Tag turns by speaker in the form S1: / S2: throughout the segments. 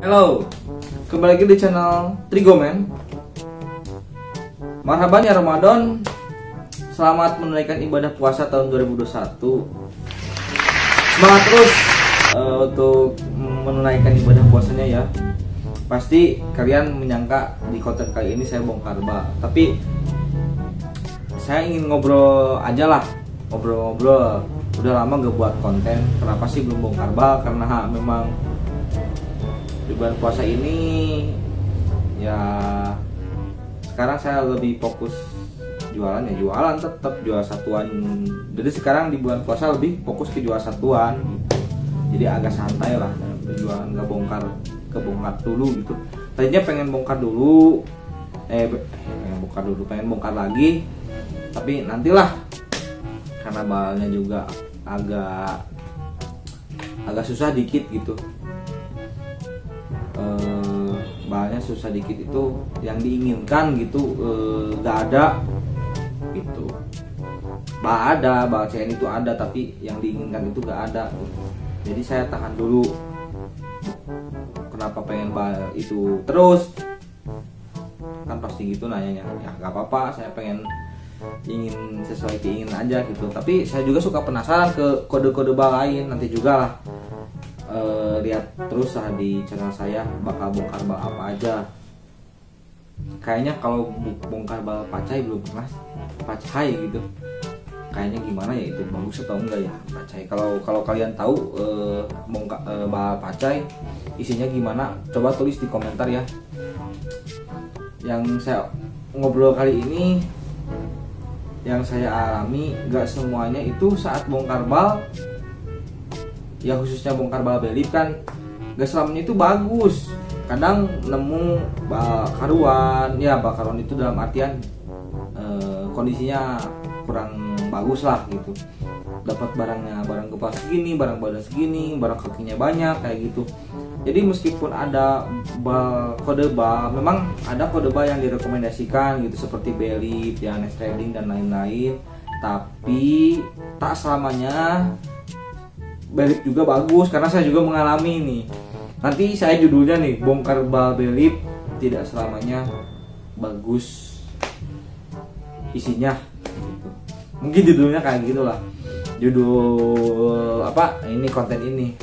S1: Halo, kembali lagi di channel Trigomen. Marhaban ya Ramadan. Selamat menunaikan ibadah puasa tahun 2021. Semangat terus untuk menunaikan ibadah puasanya ya. Pasti kalian menyangka di konten kali ini saya bongkar bal, tapi saya ingin ngobrol aja lah, ngobrol-ngobrol. Udah lama gak buat konten. Kenapa sih belum bongkar bal? Karena memang di bulan puasa ini ya sekarang saya lebih fokus jualan, ya jualan tetap jual satuan. Jadi sekarang di bulan puasa lebih fokus ke jual satuan gitu. Jadi agak santai lah jualan, nggak bongkar dulu gitu. Tadinya pengen bongkar dulu, pengen bongkar lagi, tapi nantilah karena balnya juga agak susah dikit gitu. Balnya susah dikit itu yang diinginkan gitu, gak ada gitu. Bal CN itu ada, tapi yang diinginkan itu gak ada gitu. Jadi saya tahan dulu. Kenapa pengen bal itu terus? Kan pasti gitu nanyanya. Ya gak apa-apa, saya ingin sesuai keinginan aja gitu. Tapi saya juga suka penasaran ke kode-kode bal lain. Nanti juga lah lihat terus lah di channel saya, bakal bongkar bal apa aja. Kayaknya kalau bongkar bal pacai belum pernah, pacai gitu. Kayaknya gimana ya, itu bagus atau enggak ya pacai. Kalau kalian tahu bongkar bal pacai isinya gimana, coba tulis di komentar ya. Yang saya ngobrol kali ini, yang saya alami, gak semuanya itu saat bongkar bal, ya khususnya bongkar bal belip kan gak selamanya itu bagus. Kadang nemu bal karuan, ya bal karuan itu dalam artian kondisinya kurang bagus lah gitu. Dapat barang kepala segini, barang badan segini, barang kakinya banyak kayak gitu. Jadi meskipun ada kode bal, memang ada kode bal yang direkomendasikan gitu seperti belip, ya next trading dan lain-lain. Tapi tak selamanya belip juga bagus, karena saya juga mengalami nih. Nanti saya judulnya nih, bongkar bal belip tidak selamanya bagus isinya gitu. Mungkin judulnya kayak gitulah, judul apa ini, konten ini.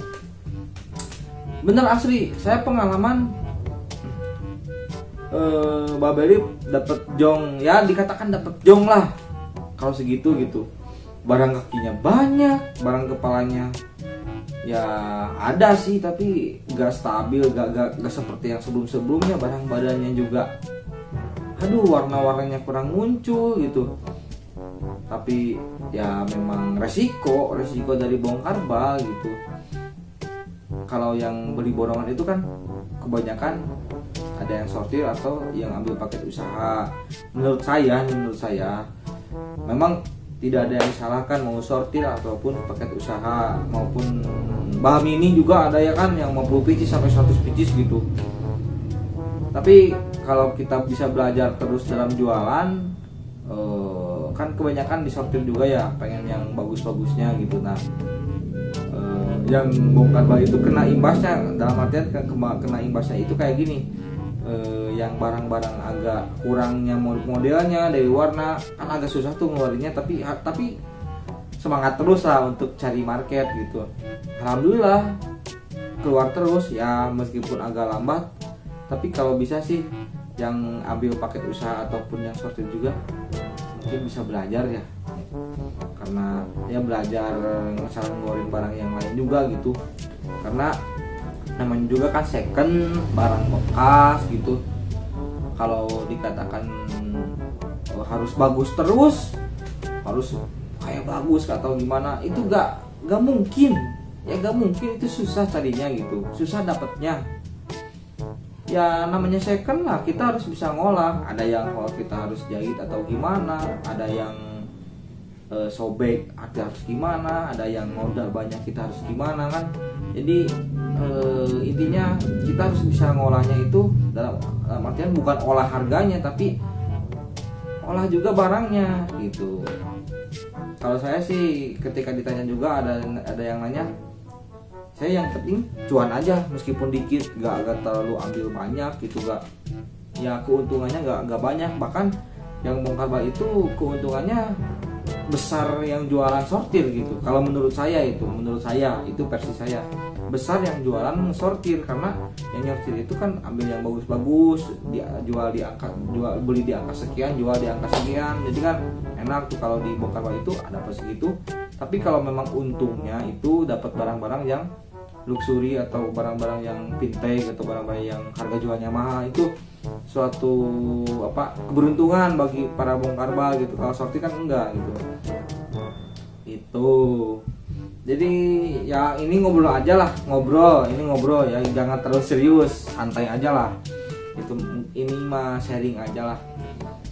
S1: Bener asli, saya pengalaman bal belip dapat jong, ya dikatakan dapat jong lah kalau segitu gitu. Barang kakinya banyak, barang kepalanya ya ada sih, tapi gak stabil, gak seperti yang sebelumnya. Barang badannya juga, aduh, warna-warnanya kurang muncul gitu. Tapi ya memang resiko dari bongkar bal gitu. Kalau yang beli borongan itu kan kebanyakan ada yang sortir atau yang ambil paket usaha. Menurut saya memang tidak ada yang disalahkan mau sortir ataupun paket usaha, maupun bahan mini juga ada ya kan, yang 50 pieces sampai 100 pieces gitu. Tapi kalau kita bisa belajar terus dalam jualan, kan kebanyakan disortir juga ya, pengen yang bagus-bagusnya gitu. Nah, yang bongkar bal itu kena imbasnya, dalam artian kena imbasnya itu kayak gini. Yang barang-barang agak kurangnya modelnya dari warna kan agak susah tuh ngeluarinnya, tapi semangat terus lah untuk cari market gitu. Alhamdulillah keluar terus ya, meskipun agak lambat, tapi kalau bisa sih yang ambil paket usaha ataupun yang sortir juga mungkin bisa belajar ya, karena ya belajar cara ngeluarin barang yang lain juga gitu. Karena namanya juga kan second, barang bekas gitu. Kalau dikatakan harus bagus terus, harus kayak bagus atau gimana, itu gak mungkin ya, gak mungkin. Itu susah carinya gitu, susah dapatnya. Ya namanya second lah, kita harus bisa ngolah. Ada yang kalau kita harus jahit atau gimana, ada yang sobek harus gimana, ada yang modal banyak kita harus gimana kan. Jadi intinya kita harus bisa ngolahnya itu dalam artian bukan olah harganya, tapi olah juga barangnya gitu. Kalau saya sih ketika ditanya juga ada yang nanya, Saya yang penting cuan aja, meskipun dikit, gak terlalu ambil banyak gitu, gak ya keuntungannya gak banyak. Bahkan yang bongkar bal itu keuntungannya besar yang jualan sortir gitu. Kalau menurut saya itu versi saya, besar yang jualan sortir, karena yang nyortir itu kan ambil yang bagus-bagus, dia beli di angka sekian, jual di angka sekian. Jadi kan enak tuh kalau di bongkar bal itu ada apa segitu. Tapi kalau memang untungnya itu dapat barang-barang yang luxury atau barang-barang yang vintage atau barang-barang yang harga jualnya mahal, itu suatu keberuntungan bagi para bongkar bal gitu. Kalau sortir kan enggak gitu. Itu. Jadi ya ini ngobrol aja lah, ngobrol ya, jangan terlalu serius, santai aja lah. Ini mah sharing aja lah.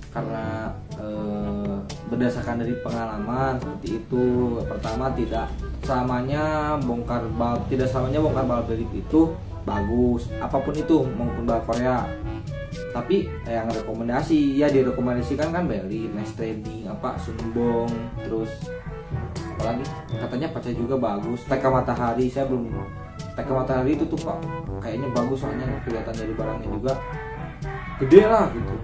S1: Karena berdasarkan dari pengalaman seperti itu. Pertama, tidak selamanya bongkar bal belit itu bagus, apapun itu, maupun bal Korea. Tapi yang rekomendasi ya direkomendasikan kan belit, Nice Trading, Sunbong, terus apalagi katanya Paca juga bagus. TK Matahari, saya belum. TK Matahari itu tuh Pak kayaknya bagus, soalnya kelihatan dari barangnya juga gede lah gitu.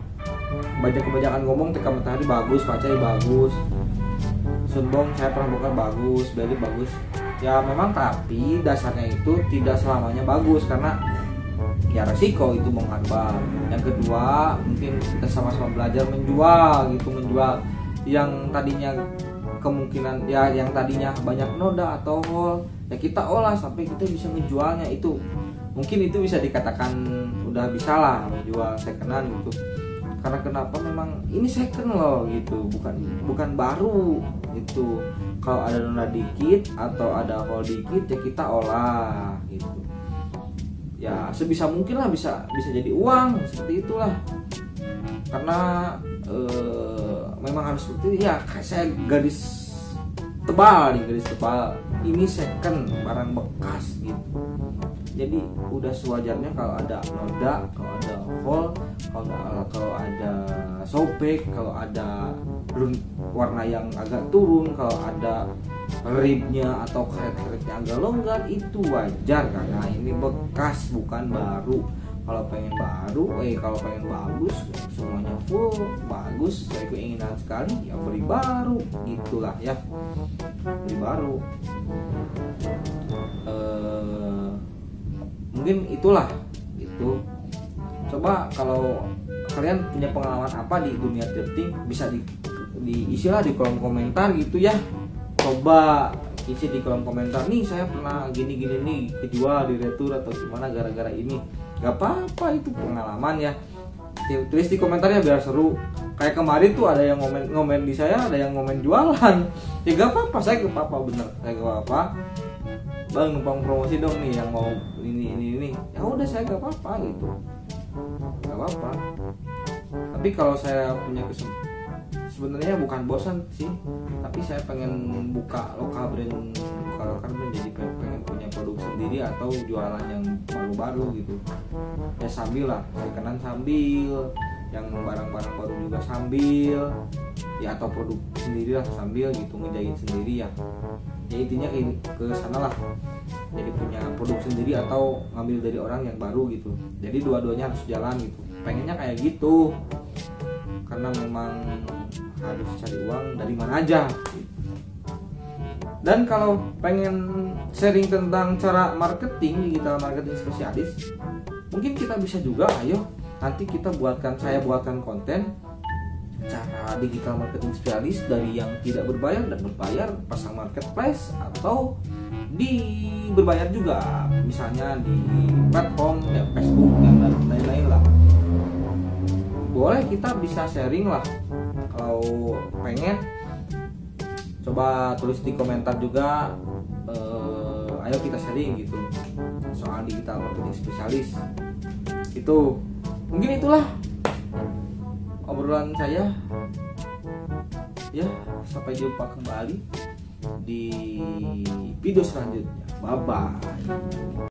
S1: Banyak kebanyakan ngomong TK Matahari bagus, Paca bagus, Sunbong saya pernah bongkar bagus, belit bagus. Ya memang, tapi dasarnya itu tidak selamanya bagus, karena ya resiko itu bongkar bal. Yang kedua, mungkin kita sama-sama belajar menjual yang tadinya kemungkinan ya yang tadinya banyak noda atau hole, ya kita olah sampai kita bisa menjualnya. Itu mungkin itu bisa dikatakan udah bisa lah menjual secondan gitu. Karena kenapa, memang ini second loh gitu, bukan baru gitu. Kalau ada noda dikit atau ada hole dikit ya kita olah gitu. Ya sebisa mungkin lah bisa jadi uang, seperti itulah. Karena memang harus seperti itu ya. Saya garis tebal, ini second, barang bekas gitu. Jadi udah sewajarnya kalau ada noda, kalau ada hole, kalau ada sobek, kalau ada warna yang agak turun, kalau ada ribnya atau karet-karetnya agak longgar, itu wajar karena ini bekas, bukan baru. Kalau pengen bagus, semuanya full bagus, saya keinginan sekali ya beli baru, itulah ya, beli baru. Mungkin itulah gitu. Coba kalau kalian punya pengalaman apa di dunia thrifting, bisa diisilah di kolom komentar gitu ya. Coba isi di kolom komentar, nih saya pernah gini nih, kejual di retur atau gimana gara-gara ini. Gak apa-apa, itu pengalaman ya. Tulis di komentarnya biar seru. Kayak kemarin tuh ada yang ngomen di saya, ada yang ngomen jualan. Ya gak apa-apa, saya gak apa-apa, bener, saya gak apa-apa. Bang, numpang promosi dong nih yang mau ini. Ya udah, saya gak apa-apa gitu. Gak apa-apa. Tapi kalau saya punya sebenarnya bukan bosan sih, tapi saya pengen buka lokal brand, jadi pengen punya produk sendiri atau jualan yang baru-baru gitu ya, sambil lah sekenan, sambil yang barang-barang baru juga sambil ya, atau produk sendiri lah sambil gitu, ngejahit sendiri ya intinya ke sana lah, jadi punya produk sendiri atau ngambil dari orang yang baru gitu. Jadi dua-duanya harus jalan gitu, pengennya kayak gitu, karena memang harus cari uang dari mana aja gitu. Dan kalau pengen sharing tentang cara marketing, digital marketing spesialis, mungkin kita bisa juga, ayo nanti saya buatkan konten cara digital marketing spesialis dari yang tidak berbayar dan berbayar, pasang marketplace atau berbayar juga, misalnya di platform ya, Facebook dan lain-lain lah. Boleh, kita bisa sharing lah. Kalau pengen, coba tulis di komentar juga, ayo kita sharing gitu soal digital marketing spesialis. Itu mungkin itulah obrolan saya ya. Sampai jumpa kembali di video selanjutnya. Bye bye.